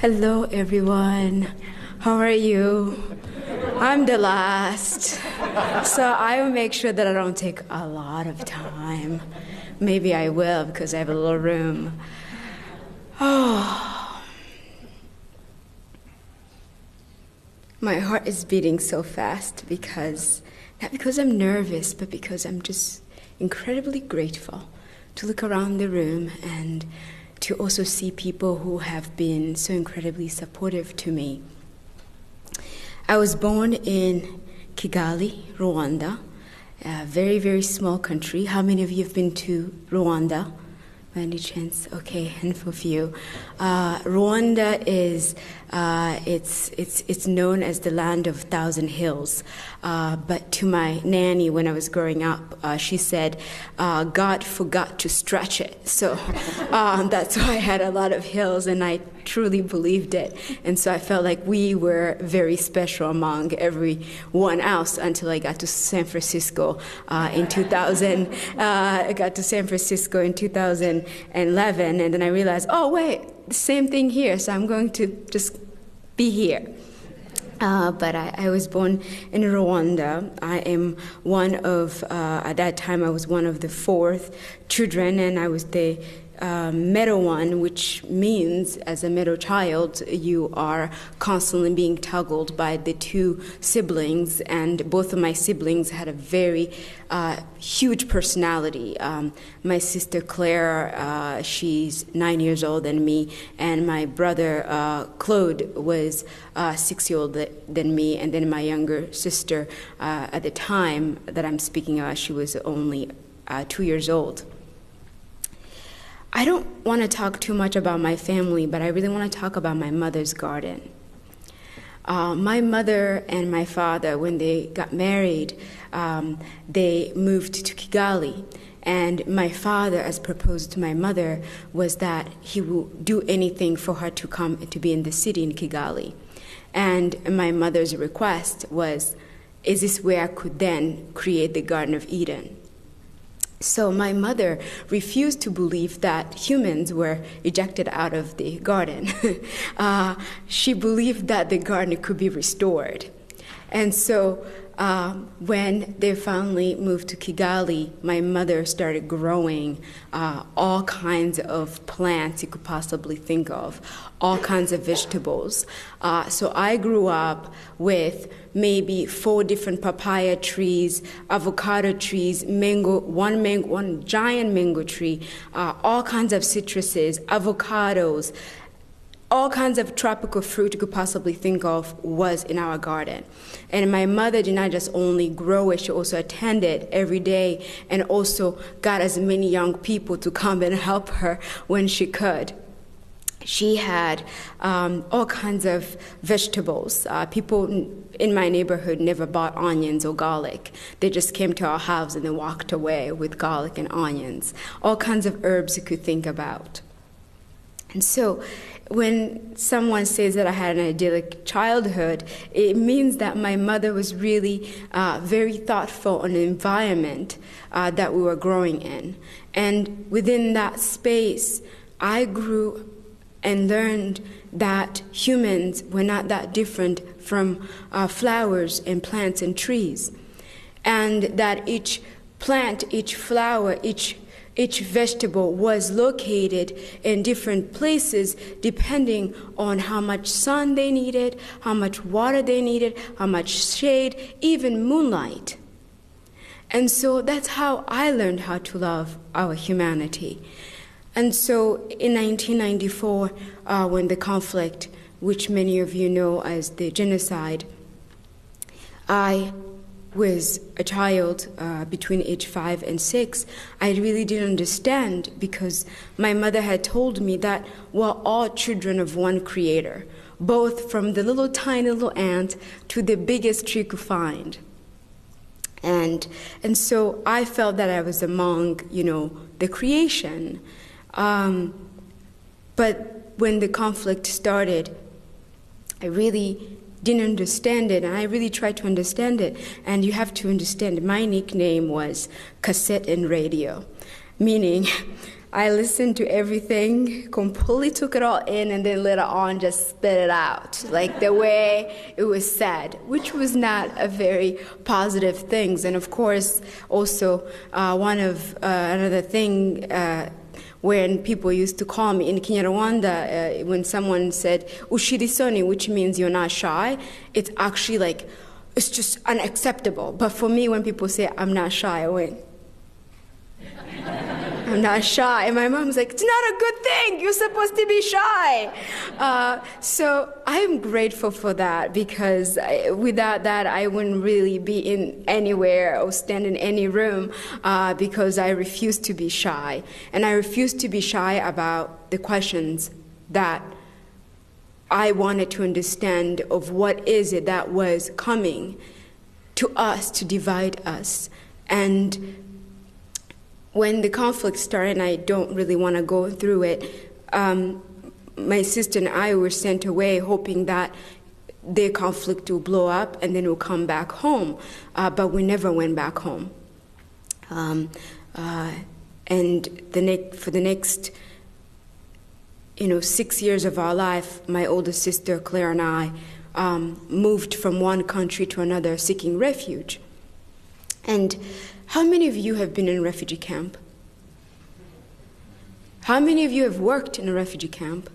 Hello, everyone. How are you? I'm the last, so I will make sure that I don't take a lot of time. Maybe I will because I have a little room. Oh, my heart is beating so fast because, not because I'm nervous, but because I'm just incredibly grateful to look around the room and to also see people who have been so incredibly supportive to me. I was born in Kigali, Rwanda, a very, very small country. How many of you have been to Rwanda? By any chance? Okay, handful of you. Rwanda is it's known as the land of thousand hills. But to my nanny when I was growing up, she said, God forgot to stretch it. So that's why I had a lot of hills, and I truly believed it. And so I felt like we were very special among everyone else until I got to San Francisco in 2000. I got to San Francisco in 2011, and then I realized, oh, wait, the same thing here, so I'm going to just be here. But I was born in Rwanda. I am one of, at that time, I was one of the fourth children, and I was the middle one, which means as a middle child, you are constantly being toggled by the two siblings, and both of my siblings had a very huge personality. My sister Claire, she's 9 years older than me, and my brother Claude was 6 years older than me, and then my younger sister, at the time that I'm speaking of, she was only 2 years old. I don't want to talk too much about my family, but I really want to talk about my mother's garden. My mother and my father, when they got married, they moved to Kigali. And my father, as proposed to my mother, was that he will do anything for her to come to be in the city in Kigali. And my mother's request was, is this where I could then create the Garden of Eden? So my mother refused to believe that humans were ejected out of the garden. She believed that the garden could be restored. And so when they finally moved to Kigali, my mother started growing all kinds of plants you could possibly think of, all kinds of vegetables. So I grew up with maybe 4 different papaya trees, avocado trees, one giant mango tree, all kinds of citruses, avocados, all kinds of tropical fruit you could possibly think of was in our garden. And my mother did not just only grow it, she also attended every day and also got as many young people to come and help her when she could. She had all kinds of vegetables. People in my neighborhood never bought onions or garlic. They just came to our house and then walked away with garlic and onions. All kinds of herbs you could think about. And so when someone says that I had an idyllic childhood, it means that my mother was really very thoughtful on the environment that we were growing in. And within that space, I grew and learned that humans were not that different from flowers and plants and trees. And that each plant, each flower, each vegetable was located in different places depending on how much sun they needed, how much water they needed, how much shade, even moonlight. And so that's how I learned how to love our humanity. And so in 1994, when the conflict, which many of you know as the genocide, I was a child between age 5 and 6, I really didn't understand because my mother had told me that we're all children of one creator, both from the little tiny little ant to the biggest tree you could find. And so I felt that I was among, the creation. But when the conflict started, I really didn't understand it, and I really tried to understand it. And you have to understand, my nickname was cassette and radio, meaning I listened to everything, completely took it all in, and then later on just spit it out, like the way it was said, which was not a very positive thing. And of course, also another thing when people used to call me in Kinyarwanda, when someone said ushirisoni, which means you're not shy, it's actually like, it's just unacceptable. But for me, when people say I'm not shy, I went, I'm not shy. And my mom's like, it's not a good thing. You're supposed to be shy. So I'm grateful for that, because without that, I wouldn't really be in anywhere or stand in any room, because I refuse to be shy. And I refuse to be shy about the questions that I wanted to understand of what is it that was coming to us to divide us. And when the conflict started, and I don't really want to go through it, my sister and I were sent away hoping that the conflict will blow up and then we'll come back home. But we never went back home. And for the next 6 years of our life, my older sister Claire and I moved from one country to another seeking refuge. And how many of you have been in a refugee camp? How many of you have worked in a refugee camp?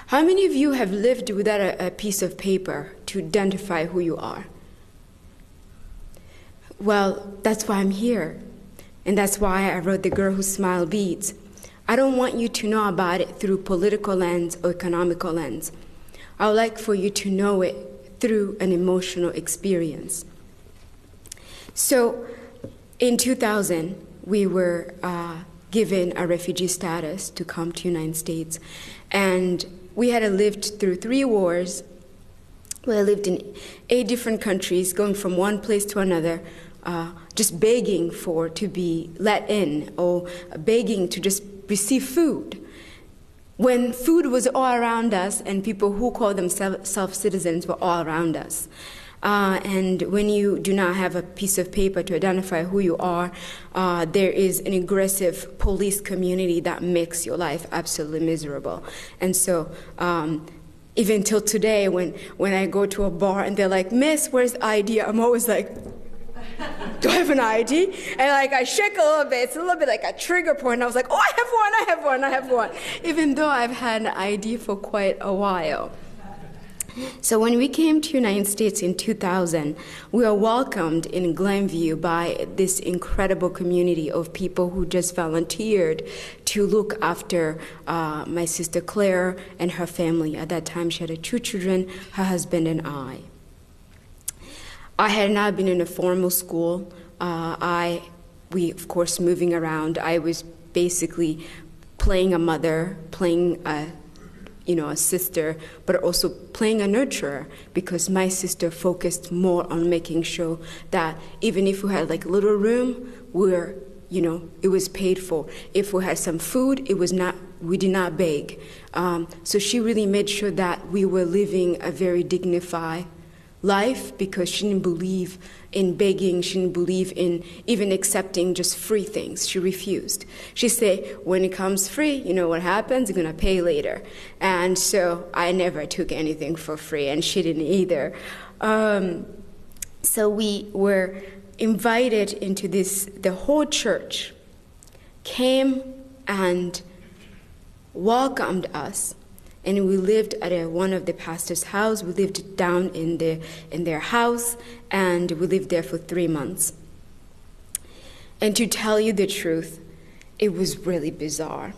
How many of you have lived without a piece of paper to identify who you are? Well, that's why I'm here. And that's why I wrote The Girl Whose Smile Beats. I don't want you to know about it through political lens or economical lens. I would like for you to know it through an emotional experience. So in 2000, we were given a refugee status to come to the United States. And we had lived through 3 wars. We had lived in 8 different countries, going from one place to another, just begging to be let in, or begging to just receive food. When food was all around us and people who call themselves self-citizens were all around us. And when you do not have a piece of paper to identify who you are, there is an aggressive police community that makes your life absolutely miserable. And so even till today, when I go to a bar and they're like, "Miss, where's the ID?" I'm always like, "Do I have an ID?" And I shake a little bit. It's a little bit like a trigger point. I was like, "Oh, I have one. Even though I've had an ID for quite a while. So when we came to the United States in 2000, we were welcomed in Glenview by this incredible community of people who just volunteered to look after my sister Claire and her family. At that time, she had 2 children, her husband and I. I had not been in a formal school. We, of course, moving around. I was basically playing a mother, playing a sister, but also playing a nurturer, because my sister focused more on making sure that even if we had a little room, it was paid for. If we had some food, we did not beg. So she really made sure that we were living a very dignified life, because she didn't believe in begging. She didn't believe in even accepting just free things. She refused. She said, when it comes free, you know what happens? You're going to pay later. And so I never took anything for free, and she didn't either. So we were invited into this. The whole church came and welcomed us. And we lived at one of the pastor's house. We lived down in their house, and we lived there for 3 months. And to tell you the truth, it was really bizarre,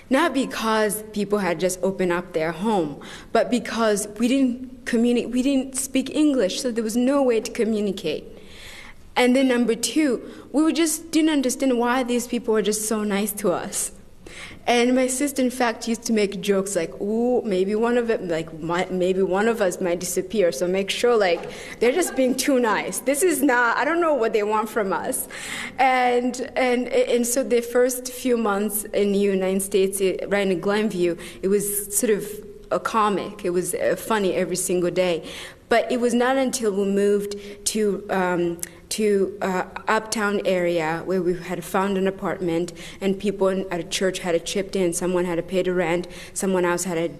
not because people had just opened up their home, but because we didn't speak English, so there was no way to communicate. And then number 2, we just didn't understand why these people were just so nice to us. And my sister, in fact, used to make jokes like, "Ooh, maybe one of us might disappear. So make sure, they're just being too nice. This is not. I don't know what they want from us." And so the first few months in the United States, right in Glenview, it was sort of a comic. It was funny every single day. But it was not until we moved to to uptown area where we had found an apartment, and people at a church had chipped in. Someone had to pay the rent. Someone else had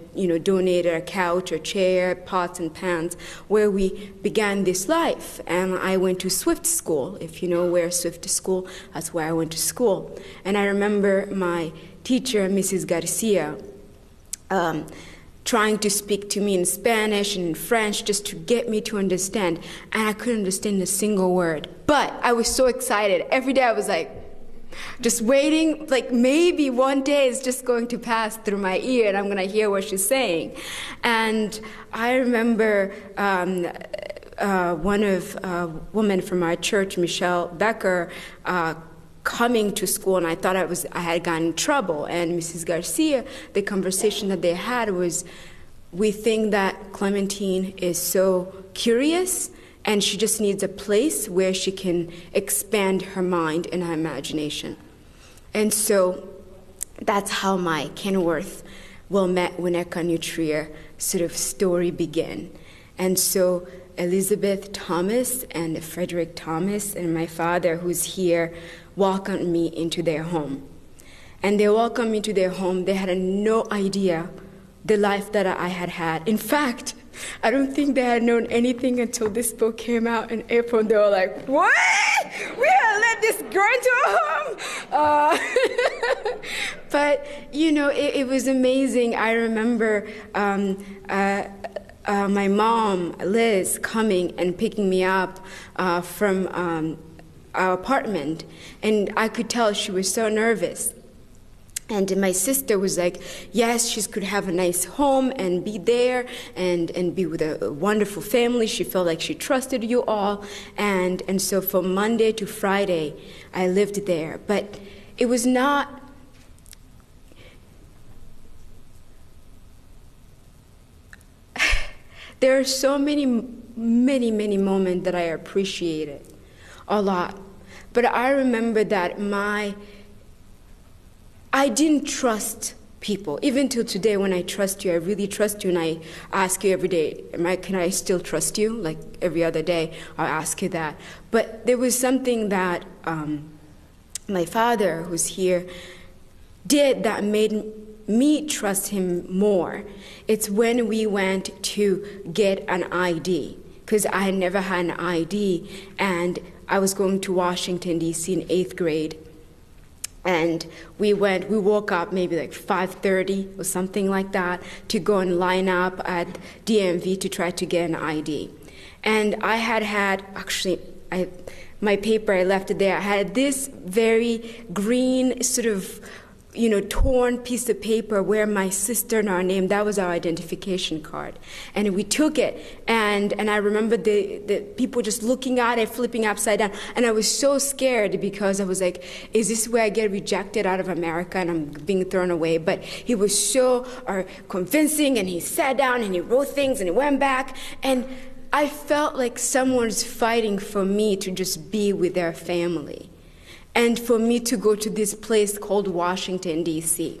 donated a couch, a chair, pots and pans, where we began this life. And I went to Swift School. If you know where Swift School, that's where I went to school. And I remember my teacher, Mrs. Garcia, trying to speak to me in Spanish and in French just to get me to understand. And I couldn't understand a single word. But I was so excited. Every day I was like, just waiting, like maybe one day it's just going to pass through my ear and I'm going to hear what she's saying. And I remember one of women from our church, Michelle Becker, coming to school, and I thought I had gotten in trouble. And Mrs. Garcia, the conversation that they had was, we think that Clemantine is so curious, and she just needs a place where she can expand her mind and her imagination. And so that's how my Kenworth Wilmette Winnetka New Trier sort of story began. And so Elizabeth Thomas and Frederick Thomas and my father, who's here, welcomed me into their home. And they welcomed me to their home. They had no idea the life that I had had. In fact, I don't think they had known anything until this book came out in April. They were like, what? We had let this girl into our home? But, it was amazing. I remember my mom, Liz, coming and picking me up from our apartment, and I could tell she was so nervous. And my sister was like, yes, she could have a nice home and be there and be with a wonderful family. She felt like she trusted you all. And so from Monday to Friday, I lived there. But it was not... There are so many moments that I appreciated a lot. But I remember that I didn't trust people. Even till today, when I trust you, I really trust you, and I ask you every day, can I still trust you? Like every other day, I'll ask you that. But there was something that my father, who's here, did that made me trust him more. It's when we went to get an ID, because I had never had an ID, and I was going to Washington, D.C. in 8th grade. And we woke up maybe like 5:30 or something like that to go and line up at DMV to try to get an ID. And I my paper, I left it there. I had this very green sort of, torn piece of paper where my sister and our name, that was our identification card. And we took it, and I remember the people just looking at it, flipping upside down. And I was so scared because I was like, is this where I get rejected out of America and I'm being thrown away? But he was so convincing, and he sat down and he wrote things and he went back. And I felt like someone's fighting for me to just be with their family, and for me to go to this place called Washington, D.C.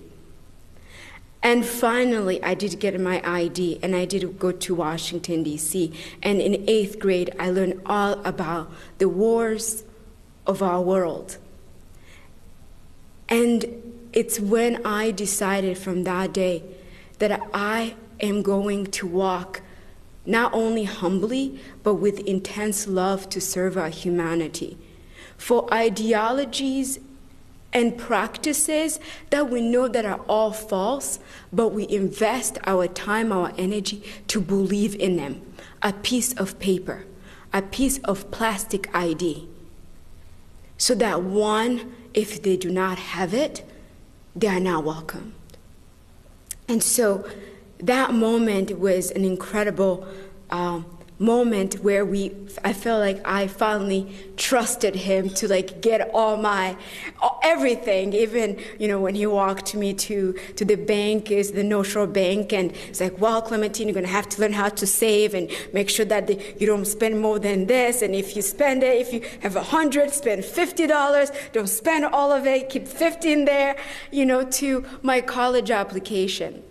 And finally, I did get my ID, and I did go to Washington, D.C. And in 8th grade, I learned all about the wars of our world. And it's when I decided from that day that I am going to walk not only humbly, but with intense love to serve our humanity. For ideologies and practices that we know that are all false, but we invest our time, our energy to believe in them. A piece of paper, a piece of plastic ID. So that one, if they do not have it, they are not welcomed. And so that moment was an incredible moment where I felt like I finally trusted him to get everything. Even when he walked me to the bank, is the North Shore Bank, and it's like, well, Clemantine, you're going to have to learn how to save and make sure that you don't spend more than this. And if you spend it, if you have $100, spend $50. Don't spend all of it. Keep 50 in there. To my college application,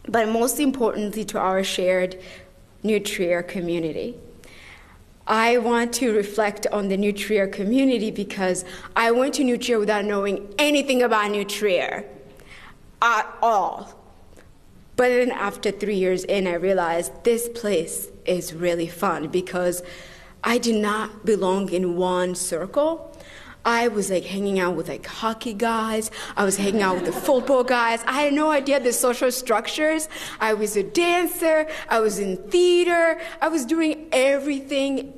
but most importantly to our shared New Trier community. I want to reflect on the New Trier community because I went to New Trier without knowing anything about New Trier at all. But then after 3 years in, I realized this place is really fun because I did not belong in one circle. I was like hanging out with like hockey guys. I was hanging out with the football guys. I had no idea the social structures. I was a dancer. I was in theater. I was doing everything.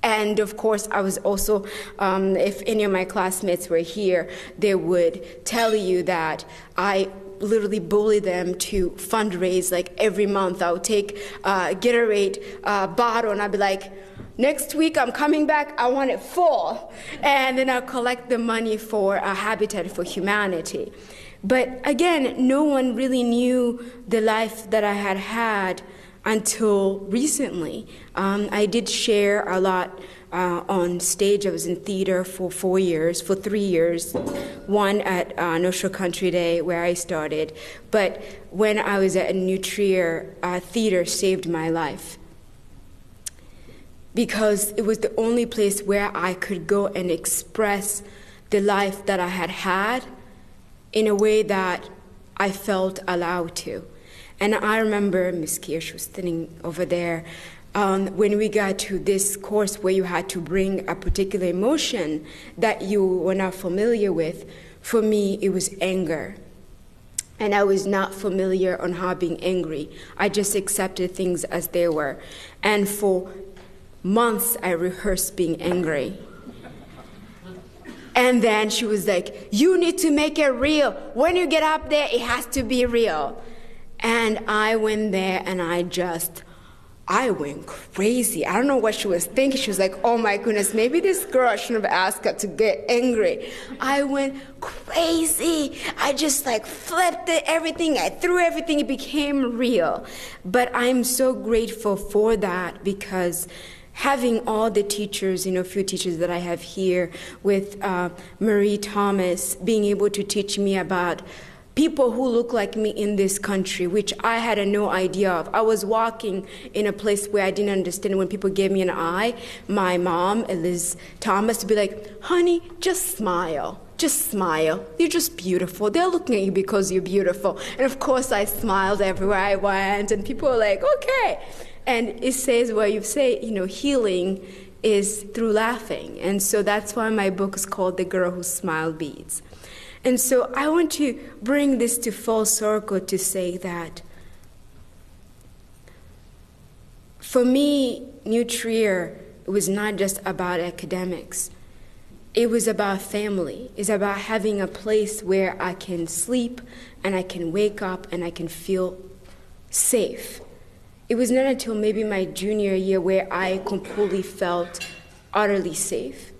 And of course, I was also, if any of my classmates were here, they would tell you that I literally bully them to fundraise. Like every month, I would take a Gatorade bottle and I'd be like, next week I'm coming back, I want it full. And then I'll collect the money for Habitat for Humanity. But again, no one really knew the life that I had had until recently. I did share a lot on stage. I was in theater for 3 years, one at North Shore Country Day where I started. But when I was at New Trier, theater saved my life, because it was the only place where I could go and express the life that I had had in a way that I felt allowed to. And I remember Miss Kirsch was sitting over there, when we got to this course where you had to bring a particular emotion that you were not familiar with. For me, it was anger. And I was not familiar on how being angry. I just accepted things as they were. And for months, I rehearsed being angry. And then she was like, you need to make it real. When you get up there, it has to be real. And I went there and I went crazy. I don't know what she was thinking. She was like, oh my goodness, maybe this girl, I shouldn't have asked her to get angry. I went crazy. I just like flipped everything. I threw everything. It became real. But I'm so grateful for that because having all the teachers, a few teachers that I have here with Marie Thomas, being able to teach me about people who look like me in this country, which I had no idea of. I was walking in a place where I didn't understand when people gave me an eye. My mom, Liz Thomas, would be like, honey, just smile. Just smile. You're just beautiful. They're looking at you because you're beautiful. And of course, I smiled everywhere I went, and people were like, okay. And it says where you say, healing is through laughing. And so that's why my book is called The Girl Who Smiled Beads. And so I want to bring this to full circle to say that for me, New Trier was not just about academics. It was about family. It's about having a place where I can sleep and I can wake up and I can feel safe. It was not until maybe my junior year where I completely felt utterly safe.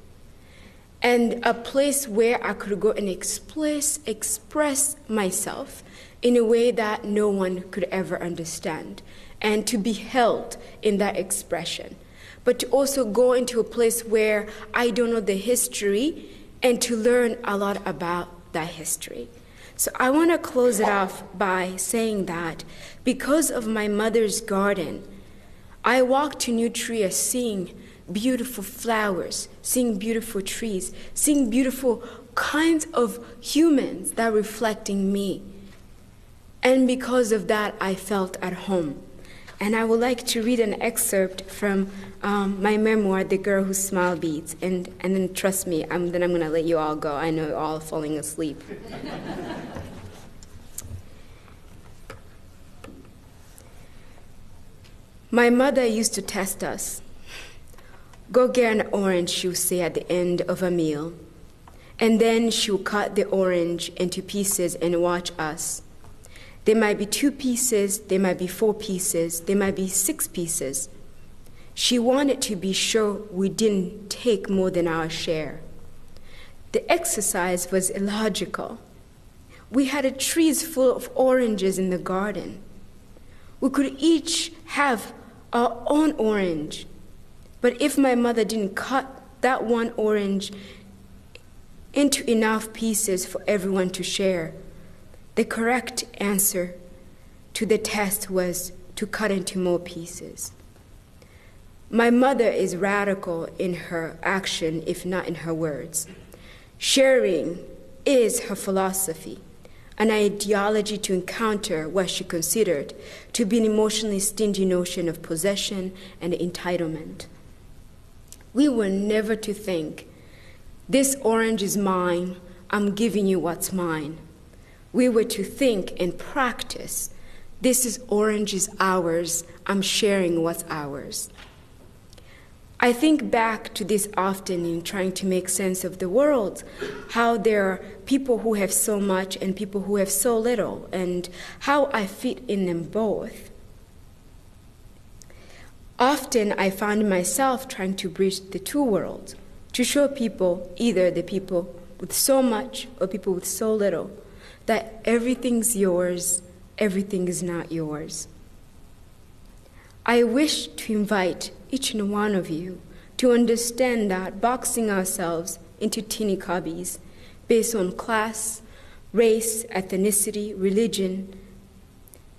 And a place where I could go and express myself in a way that no one could ever understand, and to be held in that expression. But to also go into a place where I don't know the history and to learn a lot about that history. So I want to close it off by saying that because of my mother's garden, I walked to New Trier seeing beautiful flowers, seeing beautiful trees, seeing beautiful kinds of humans that were reflecting me. And because of that, I felt at home. And I would like to read an excerpt from my memoir, The Girl Who Smiled Beads. And then trust me, I'm going to let you all go. I know you're all falling asleep. My mother used to test us. Go get an orange, she would say at the end of a meal. And then she would cut the orange into pieces and watch us. There might be 2 pieces, there might be 4 pieces, there might be 6 pieces. She wanted to be sure we didn't take more than our share. The exercise was illogical. We had a trees full of oranges in the garden. We could each have our own orange. But if my mother didn't cut that one orange into enough pieces for everyone to share, the correct answer to the test was to cut into more pieces. My mother is radical in her action, if not in her words. Sharing is her philosophy, an ideology to encounter what she considered to be an emotionally stingy notion of possession and entitlement. We were never to think, this orange is mine, I'm giving you what's mine. We were to think and practice, this orange is ours, I'm sharing what's ours. I think back to this often in trying to make sense of the world, how there are people who have so much and people who have so little, and how I fit in them both. Often I found myself trying to bridge the two worlds, to show people, either the people with so much or people with so little, that everything's yours, everything is not yours. I wish to invite each and one of you to understand that boxing ourselves into teeny cubbies based on class, race, ethnicity, religion,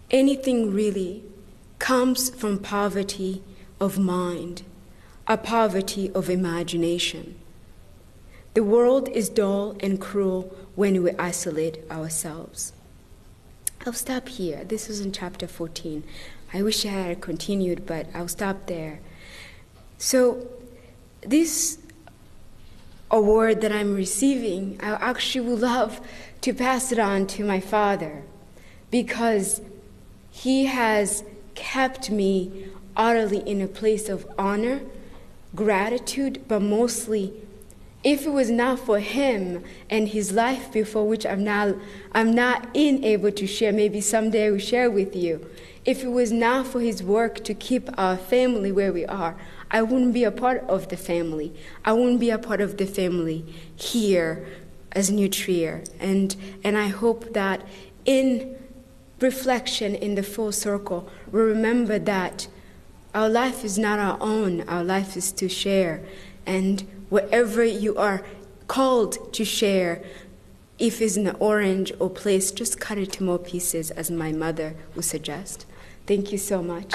anything really comes from poverty of mind, a poverty of imagination. The world is dull and cruel when we isolate ourselves. I'll stop here. This was in chapter 14. I wish I had continued, but I'll stop there. So this award that I'm receiving, I actually would love to pass it on to my father, because he has kept me utterly in a place of honor, gratitude, but mostly, if it was not for him and his life before, which I'm not able to share, maybe someday I will share with you. If it was not for his work to keep our family where we are, I wouldn't be a part of the family. I wouldn't be a part of the family here as New Trier. And I hope that in reflection, in the full circle, we remember that our life is not our own. Our life is to share. And wherever you are called to share, if it's an orange or place, just cut it to more pieces, as my mother would suggest. Thank you so much.